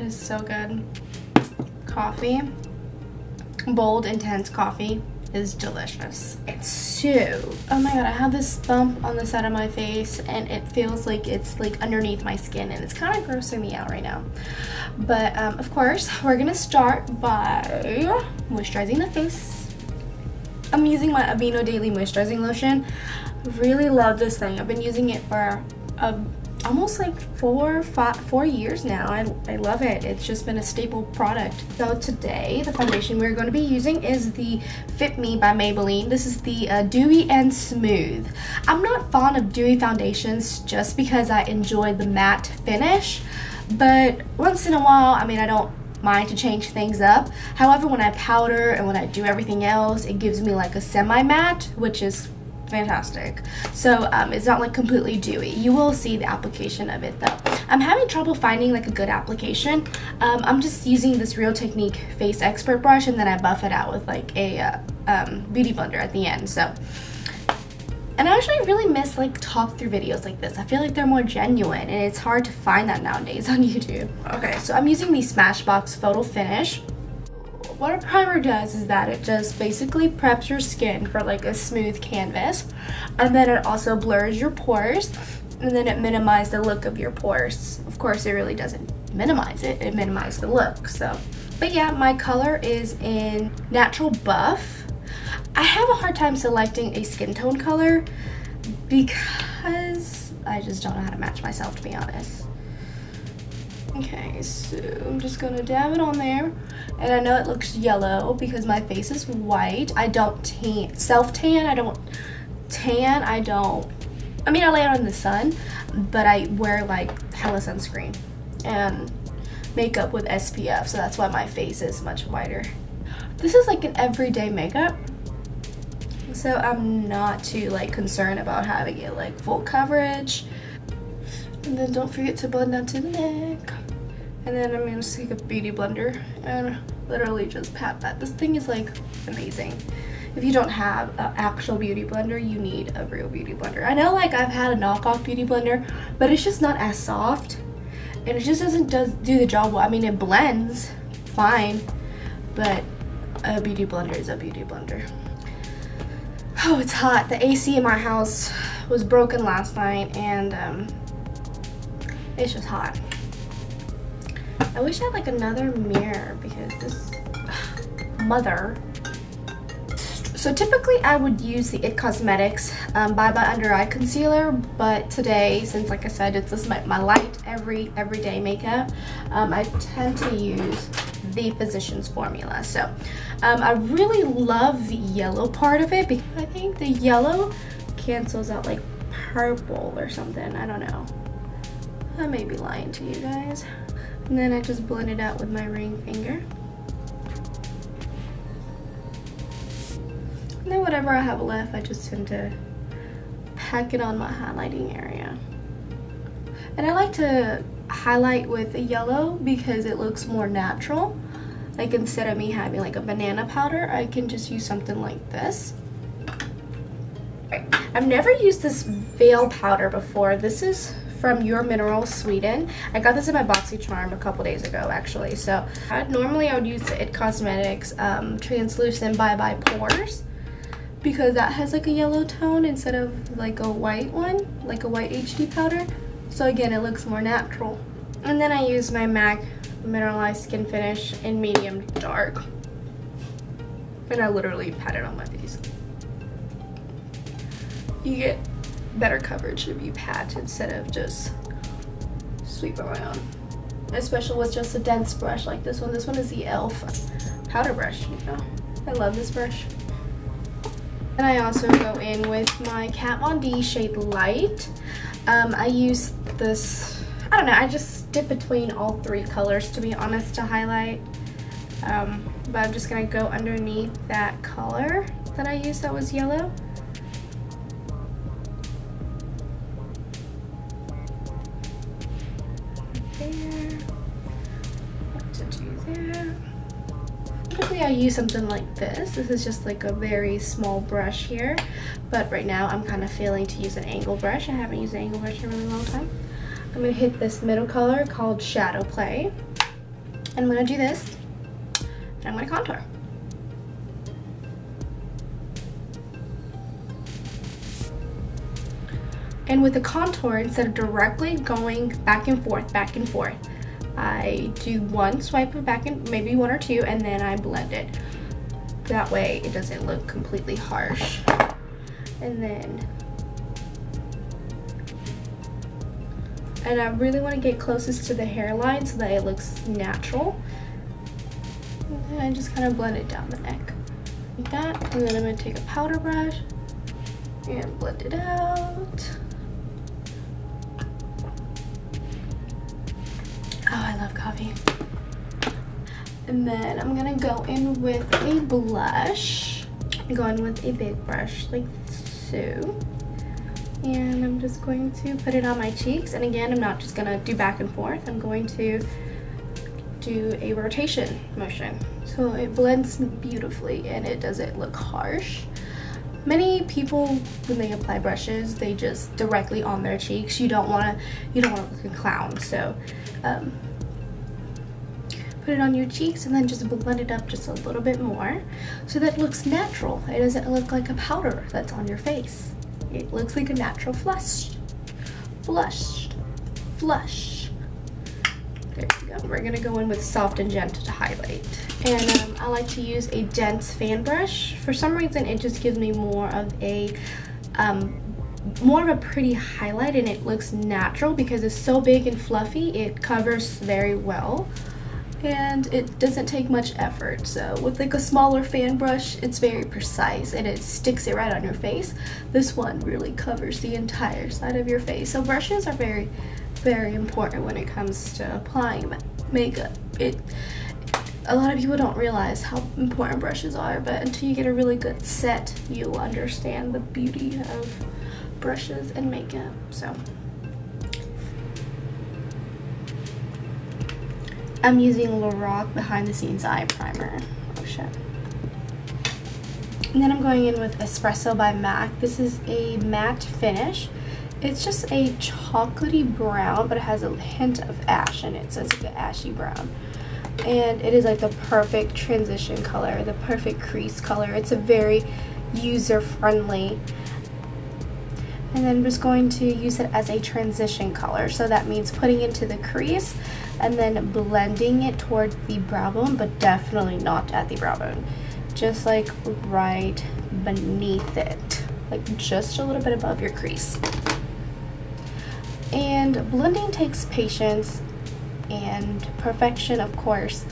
That is so good. Coffee. Bold, intense coffee is delicious. It's so, oh my god, I have this bump on the side of my face and it feels like it's like underneath my skin and it's kind of grossing me out right now. But of course, we're gonna start by moisturizing the face. I'm using my Aveeno Daily Moisturizing Lotion. Really love this thing. I've been using it for almost like 4 years now. I love it. It's just been a staple product. So today the foundation we're going to be using is the Fit Me by Maybelline. This is the Dewy and Smooth. I'm not fond of dewy foundations just because I enjoy the matte finish, but once in a while, I mean, I don't mind to change things up. However, when I powder and when I do everything else, it gives me like a semi-matte, which is fantastic. So it's not like completely dewy. You will see the application of it though. I'm having trouble finding like a good application. I'm just using this Real Technique Face Expert brush and then I buff it out with like a beauty blender at the end. So, and I actually really miss like talk through videos like this. I feel like they're more genuine and it's hard to find that nowadays on YouTube. Okay, so I'm using the SmashBox Photofinish. What a primer does is that it just basically preps your skin for like a smooth canvas, and then it also blurs your pores, and then it minimizes the look of your pores. Of course, it really doesn't minimize it, it minimizes the look. So, but yeah, my color is in Natural Buff. I have a hard time selecting a skin tone color because I just don't know how to match myself, to be honest. Okay, so I'm just gonna dab it on there, and I know it looks yellow because my face is white. I don't self-tan, I don't tan, I mean I lay out in the sun, but I wear like hella sunscreen and makeup with SPF, so that's why my face is much whiter. This is like an everyday makeup, so I'm not too like concerned about having it like full coverage. And then don't forget to blend down to the neck. And then I'm gonna just take a beauty blender and literally just pat that. This thing is like amazing. If you don't have an actual beauty blender, you need a real beauty blender. I know like I've had a knockoff beauty blender, but it's just not as soft. And it just doesn't do the job well. I mean, it blends fine, but a beauty blender is a beauty blender. Oh, it's hot. The AC in my house was broken last night and it's just hot. I wish I had like another mirror because this mother. So typically I would use the IT Cosmetics Bye Bye Under Eye Concealer, but today, since like I said, it's just my light everyday makeup, I tend to use the Physicians Formula. So I really love the yellow part of it because I think the yellow cancels out like purple or something. I don't know. I may be lying to you guys. And then I just blend it out with my ring finger. And then whatever I have left, I just tend to pack it on my highlighting area. And I like to highlight with a yellow because it looks more natural. Like instead of me having like a banana powder, I can just use something like this. I've never used this veil powder before. This is from Your Mineral, Sweden. I got this in my Boxycharm a couple days ago actually. So normally I would use the IT Cosmetics Translucent Bye Bye Pores because that has like a yellow tone instead of like a white one, like a white HD powder. So again, it looks more natural. And then I use my MAC Mineralized Skin Finish in medium dark. And I literally pat it on my face. You get better coverage if you pat instead of just sweep around. Especially with just a dense brush like this one. This one is the e.l.f. powder brush, you know. I love this brush. And I also go in with my Kat Von D shade Light. I use this, I don't know, I just dip between all three colors to be honest to highlight. But I'm just gonna go underneath that color that I used that was yellow. Typically I use something like this. This is just like a very small brush here, but right now I'm kind of feeling to use an angle brush. I haven't used an angle brush in a really long time. I'm going to hit this middle color called Shadow Play. I'm going to do this, and I'm going to contour. And with the contour, instead of directly going back and forth, I do one swipe of back and maybe one or two, and then I blend it. That way it doesn't look completely harsh. And I really want to get closest to the hairline so that it looks natural. And then I just kind of blend it down the neck like that. And then I'm going to take a powder brush and blend it out. Oh, I love coffee. And then I'm gonna go in with a blush. I'm going with a big brush like so. And I'm just going to put it on my cheeks. And again, I'm not just gonna do back and forth. I'm going to do a rotation motion. So it blends beautifully and it doesn't look harsh. Many people, when they apply brushes, they just directly on their cheeks. You don't wanna look like a clown. So put it on your cheeks and then just blend it up just a little bit more so that it looks natural. It doesn't look like a powder that's on your face. It looks like a natural flush. There we go. We're gonna go in with soft and gentle to highlight. And I like to use a dense fan brush. For some reason, it just gives me more of a pretty highlight, and it looks natural because it's so big and fluffy. It covers very well. And it doesn't take much effort. So with like a smaller fan brush, it's very precise and it sticks it right on your face. This one really covers the entire side of your face. So brushes are very, very important when it comes to applying makeup. A lot of people don't realize how important brushes are, but until you get a really good set, you'll understand the beauty of brushes and makeup. So I'm using Lorac Behind the Scenes Eye Primer. Oh shit. And then I'm going in with Espresso by MAC. This is a matte finish. It's just a chocolatey brown, but it has a hint of ash in it, so it's like an ashy brown. And it is like the perfect transition color, the perfect crease color. It's a very user-friendly. And then I'm just going to use it as a transition color. So that means putting into the crease and then blending it toward the brow bone, but definitely not at the brow bone. Just like right beneath it, like just a little bit above your crease. And blending takes patience and perfection, of course.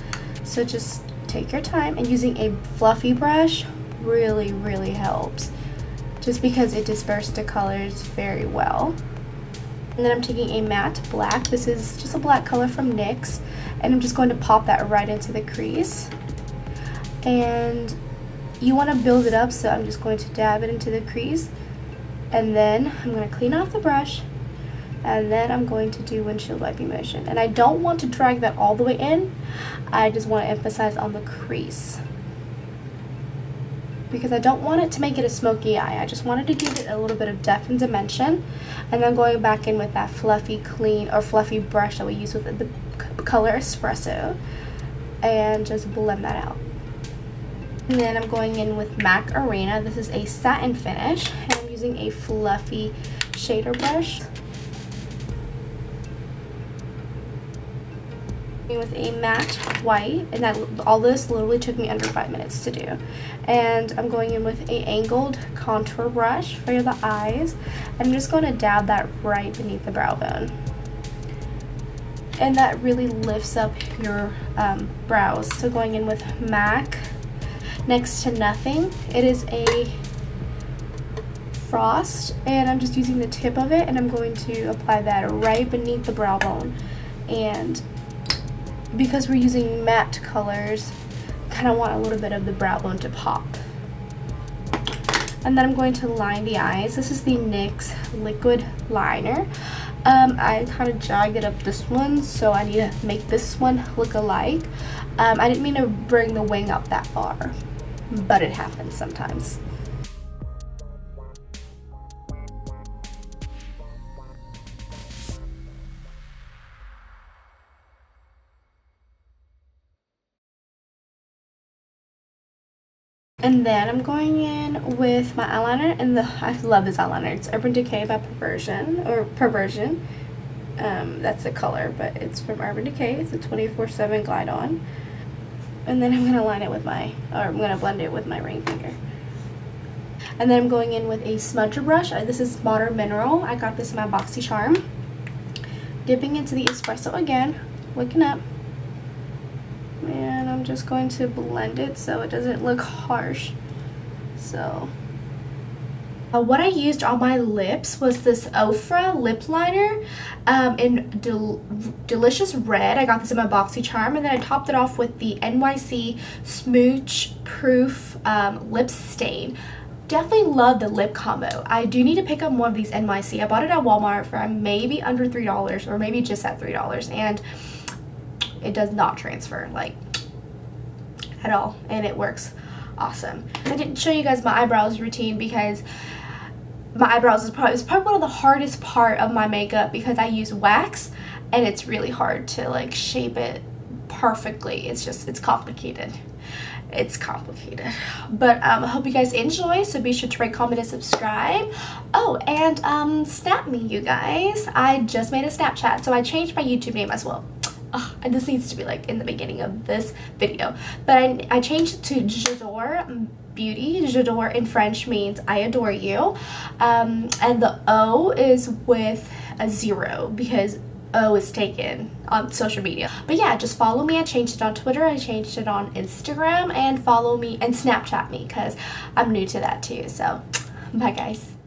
So just take your time, and using a fluffy brush really, really helps. Just because it disperses the colors very well. And then I'm taking a matte black. This is just a black color from NYX, and I'm just going to pop that right into the crease. And you want to build it up, so I'm just going to dab it into the crease, and then I'm going to clean off the brush, and then I'm going to do windshield wiping motion. And I don't want to drag that all the way in. I just want to emphasize on the crease, because I don't want it to make it a smoky eye. I just wanted to give it a little bit of depth and dimension. And then going back in with that fluffy brush that we use with the color Espresso, and just blend that out. And then I'm going in with MAC Arena. This is a satin finish, and I'm using a fluffy shader brush. With a matte white, and all this literally took me under 5 minutes to do. And I'm going in with a angled contour brush for the eyes, and I'm just going to dab that right beneath the brow bone, and that really lifts up your brows. So going in with MAC Next to Nothing. It is a frost, and I'm just using the tip of it, and I'm going to apply that right beneath the brow bone. And because we're using matte colors, kind of want a little bit of the brow bone to pop. And then I'm going to line the eyes. This is the NYX liquid liner. I kind of jagged it up this one, so I need to make this one look alike. I didn't mean to bring the wing up that far, but it happens sometimes. And then I'm going in with my eyeliner, and I love this eyeliner. It's Urban Decay by Perversion. That's the color, but it's from Urban Decay. It's a 24/7 glide on. And then I'm gonna line it with I'm gonna blend it with my ring finger. And then I'm going in with a smudger brush. This is Modern Mineral. I got this in my Boxycharm. Dipping into the Espresso again, looking up. And I'm just going to blend it so it doesn't look harsh. So what I used on my lips was this OFRA lip liner in Delicious Red. I got this in my Boxycharm, and then I topped it off with the NYX Smooch Proof Lip Stain. Definitely love the lip combo. I do need to pick up more of these NYX. I bought it at Walmart for maybe under $3 or maybe just at $3, and it does not transfer like at all, and it works awesome. I didn't show you guys my eyebrows routine because my eyebrows is probably one of the hardest part of my makeup, because I use wax and it's really hard to like shape it perfectly. It's complicated. It's complicated. But I hope you guys enjoy, so be sure to rate, comment, and subscribe. Oh, and snap me, you guys. I just made a Snapchat, so I changed my YouTube name as well. And this needs to be like in the beginning of this video, but I changed it to J'adore Beauty. J'adore in French means I adore you, and the O is with a 0 because O is taken on social media. But yeah, just follow me. I changed it on Twitter, I changed it on Instagram, and follow me and Snapchat me because I'm new to that too. So bye guys.